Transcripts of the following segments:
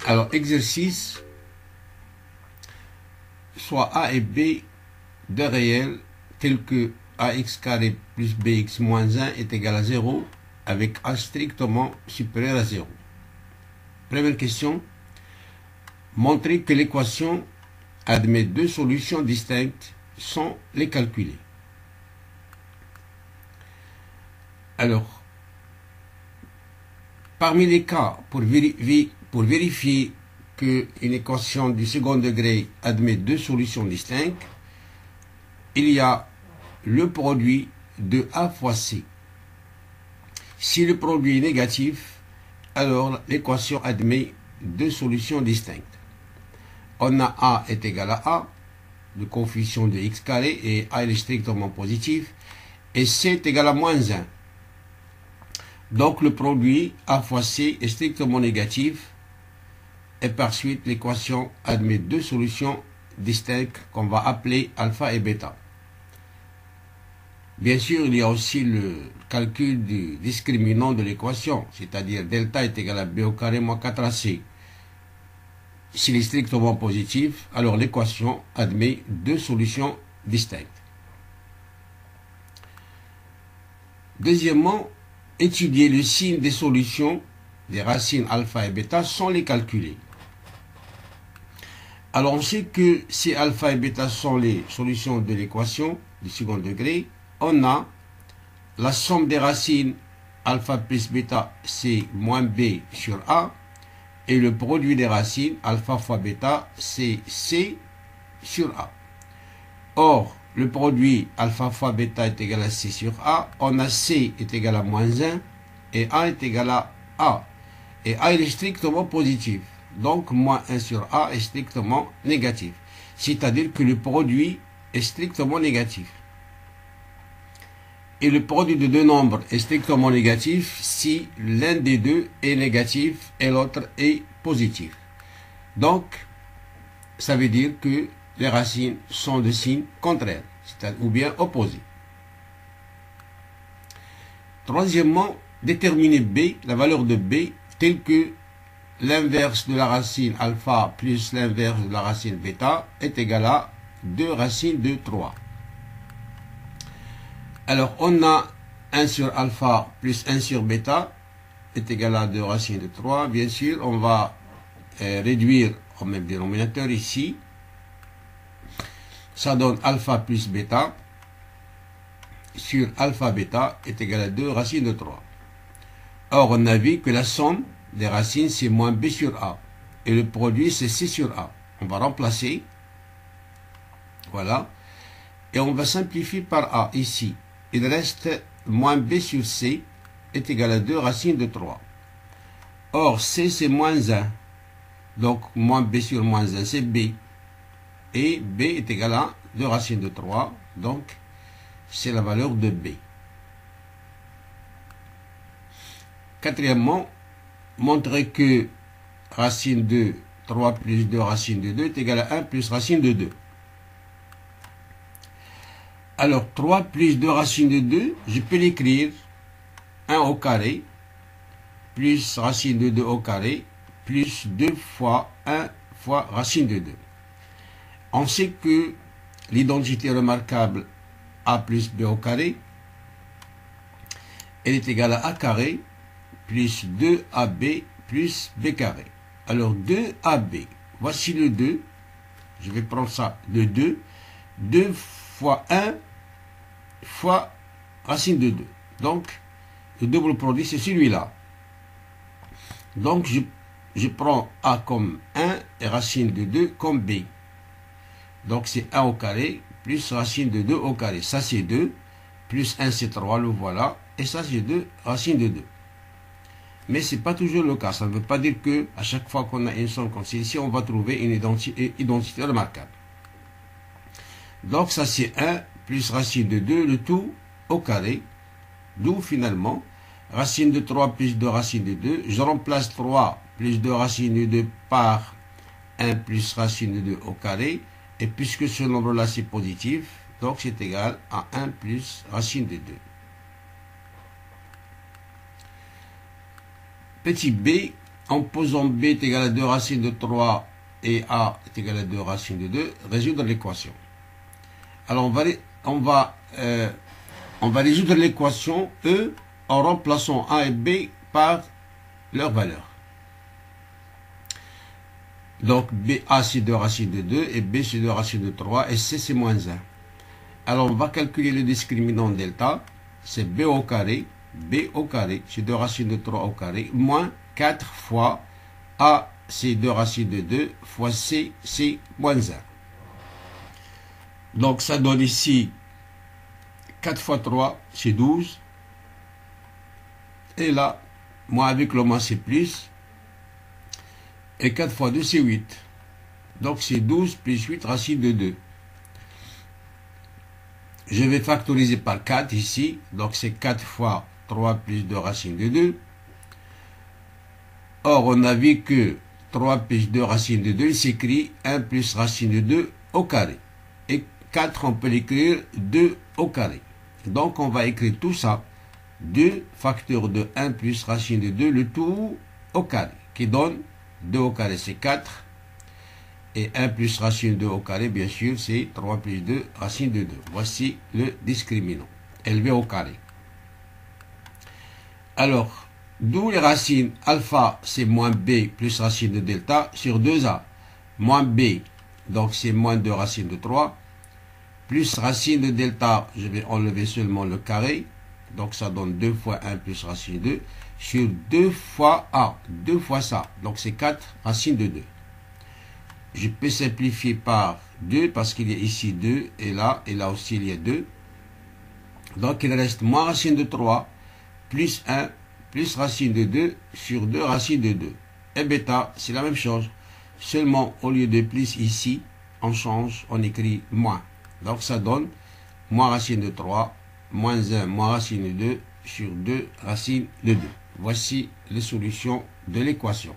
Alors, exercice, soit A et B, deux réels tels que ax carré plus bx moins 1 est égal à 0, avec a strictement supérieur à 0. Première question, montrer que l'équation admet deux solutions distinctes sans les calculer. Alors, parmi les cas pour vérifier qu'une équation du second degré admet deux solutions distinctes, il y a le produit de A fois C. Si le produit est négatif, alors l'équation admet deux solutions distinctes. On a A est égal à A, le coefficient de x carré, et A est strictement positif, et C est égal à moins 1. Donc le produit A fois C est strictement négatif, et par suite l'équation admet deux solutions distinctes qu'on va appeler alpha et bêta. Bien sûr, il y a aussi le calcul du discriminant de l'équation, c'est-à-dire delta est égal à b au carré moins 4ac. S'il est strictement positif, alors l'équation admet deux solutions distinctes. Deuxièmement, étudier le signe des solutions des racines alpha et bêta sans les calculer. Alors on sait que si alpha et bêta sont les solutions de l'équation du second degré, on a la somme des racines alpha plus bêta, c'est moins b sur a, et le produit des racines alpha fois bêta, c'est c sur a. Or, le produit alpha fois bêta est égal à c sur a, on a c est égal à moins 1, et a est égal à a. Et a est strictement positif. Donc, moins 1 sur a est strictement négatif. C'est-à-dire que le produit est strictement négatif. Et le produit de deux nombres est strictement négatif si l'un des deux est négatif et l'autre est positif. Donc, ça veut dire que les racines sont de signes contraires, ou bien opposés. Troisièmement, déterminer b, la valeur de b, telle que l'inverse de la racine alpha plus l'inverse de la racine bêta est égal à 2 racines de 3. Alors, on a 1 sur alpha plus 1 sur bêta est égal à 2 racines de 3. Bien sûr, on va réduire au même dénominateur ici. Ça donne alpha plus bêta sur alpha bêta est égal à 2 racines de 3. Or, on a vu que la somme des racines, c'est moins b sur a. Et le produit, c'est c sur a. On va remplacer. Voilà. Et on va simplifier par a ici. Il reste moins b sur c est égal à 2 racines de 3. Or, c, c'est moins 1. Donc, moins b sur moins 1, c'est b. Et b est égal à 2 racines de 3. Donc, c'est la valeur de b. Quatrièmement, montrer que racine de 3 plus 2 racine de 2 est égal à 1 plus racine de 2. Alors, 3 plus 2 racine de 2, je peux l'écrire 1 au carré, plus racine de 2 au carré, plus 2 fois 1 fois racine de 2. On sait que l'identité remarquable a plus b au carré, elle est égale à a carré, plus 2ab plus b carré. Alors 2ab, voici le 2, je vais prendre ça, le 2, 2 fois 1 fois racine de 2. Donc, le double produit, c'est celui-là. Donc, je prends a comme 1 et racine de 2 comme b. Donc, c'est 1 au carré plus racine de 2 au carré. Ça, c'est 2, plus 1, c'est 3, le voilà. Et ça, c'est 2 racine de 2. Mais ce n'est pas toujours le cas. Ça ne veut pas dire que à chaque fois qu'on a une somme comme celle-ci, on va trouver une identité remarquable. Donc ça c'est 1 plus racine de 2, le tout au carré, D'où finalement, racine de 3 plus 2 racine de 2. Je remplace 3 plus 2 racine de 2 par 1 plus racine de 2 au carré. Et puisque ce nombre-là c'est positif, donc c'est égal à 1 plus racine de 2. Petit b, en posant b est égal à 2 racines de 3 et a est égal à 2 racines de 2, résoudre l'équation. Alors on va résoudre l'équation E en remplaçant a et b par leur valeur. Donc a c'est 2 racines de 2 et b c'est 2 racines de 3 et c c'est moins 1. Alors on va calculer le discriminant delta, c'est b au carré c'est 2 racines de 3 au carré, moins 4 fois a c'est 2 racines de 2 fois c c'est moins 1. Donc ça donne ici 4 fois 3 c'est 12. Et là, moins avec le moins c'est plus. Et 4 fois 2 c'est 8. Donc c'est 12 plus 8 racine de 2. Je vais factoriser par 4 ici. Donc c'est 4 fois 3 plus 2 racine de 2. Or, on a vu que 3 plus 2 racine de 2, il s'écrit 1 plus racine de 2 au carré. Et 4, on peut l'écrire 2 au carré. Donc, on va écrire tout ça. 2 facteur de 1 plus racine de 2, le tout au carré. Qui donne 2 au carré, c'est 4. Et 1 plus racine de 2 au carré, bien sûr, c'est 3 plus 2 racine de 2. Voici le discriminant. Élevé au carré. Alors, d'où les racines alpha, c'est moins b plus racine de delta sur 2a. Moins b, donc c'est moins 2 racine de 3. Plus racine de delta, je vais enlever seulement le carré. Donc ça donne 2 fois 1 plus racine de 2 sur 2 fois a. 2 fois ça. Donc c'est 4 racine de 2. Je peux simplifier par 2 parce qu'il y a ici 2 et là aussi il y a 2. Donc il reste moins racine de 3 plus 1 plus racine de 2 sur 2 racine de 2. Et bêta, c'est la même chose. Seulement, au lieu de plus ici, on change, on écrit moins. Donc ça donne moins racine de 3, moins 1, moins racine de 2 sur 2 racine de 2. Voici les solutions de l'équation.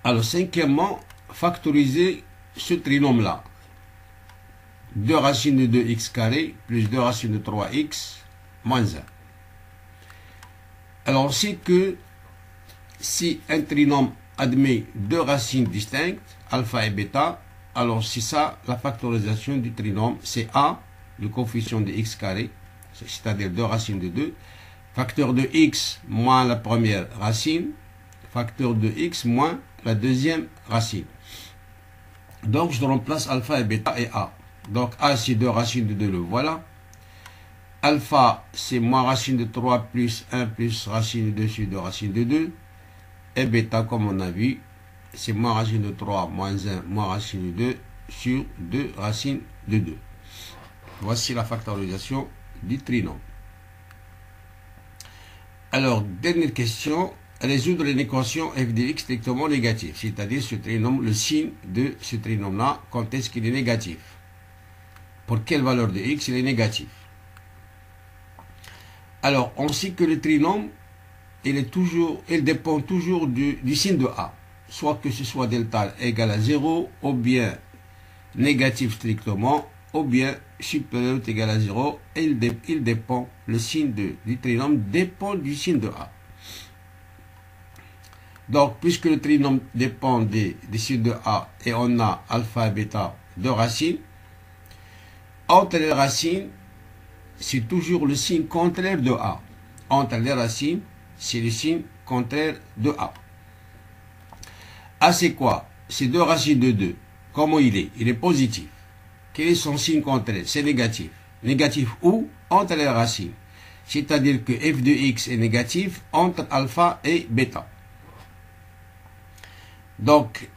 Alors, cinquièmement, factoriser ce trinôme-là. 2 racines de 2x carré plus 2 racines de 3x moins 1. Alors, on sait que si un trinôme admet 2 racines distinctes, alpha et bêta, alors c'est ça la factorisation du trinôme, c'est a, le coefficient de x carré, c'est-à-dire 2 racines de 2, facteur de x moins la première racine, facteur de x moins la deuxième racine. Donc je remplace alpha et bêta et a. Donc a c'est 2 racines de 2, le voilà. Alpha c'est moins racine de 3 plus 1 plus racine de 2 sur 2 racines de 2. Et bêta comme on a vu, c'est moins racine de 3 moins 1 moins racine de 2 sur 2 racines de 2. Voici la factorisation du trinôme. Alors, dernière question, résoudre une équation f de x strictement négative, c'est-à-dire ce trinôme, le signe de ce trinôme-là, quand est-ce qu'il est négatif? Pour quelle valeur de x il est négatif? Alors, on sait que le trinôme, il dépend toujours du signe de a, soit que ce soit delta égal à 0, ou bien négatif strictement, ou bien supérieur ou égal à 0, et il dépend, le signe du trinôme dépend du signe de a. Donc, puisque le trinôme dépend des signes de a, et on a alpha et bêta, deux racines, entre les racines, c'est toujours le signe contraire de a. Entre les racines, c'est le signe contraire de a. A, c'est quoi? C'est 2 racines de 2. Comment il est? Il est positif. Quel est son signe contraire? C'est négatif. Négatif où? Entre les racines. C'est-à-dire que f de x est négatif entre alpha et bêta. Donc,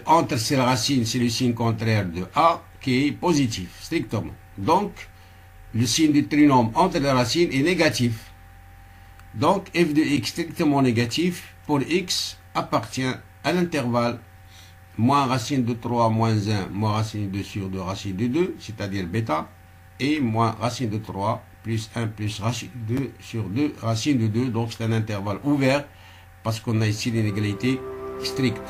entre ces racines, c'est le signe contraire de a qui est positif, strictement. Donc, le signe du trinôme entre les racines est négatif. Donc, f de x strictement négatif pour x appartient à l'intervalle moins racine de 3 moins 1 moins racine de 2 sur 2 racine de 2, c'est-à-dire bêta, et moins racine de 3 plus 1 plus racine 2 sur 2, racine de 2, donc c'est un intervalle ouvert, parce qu'on a ici l'inégalité stricte.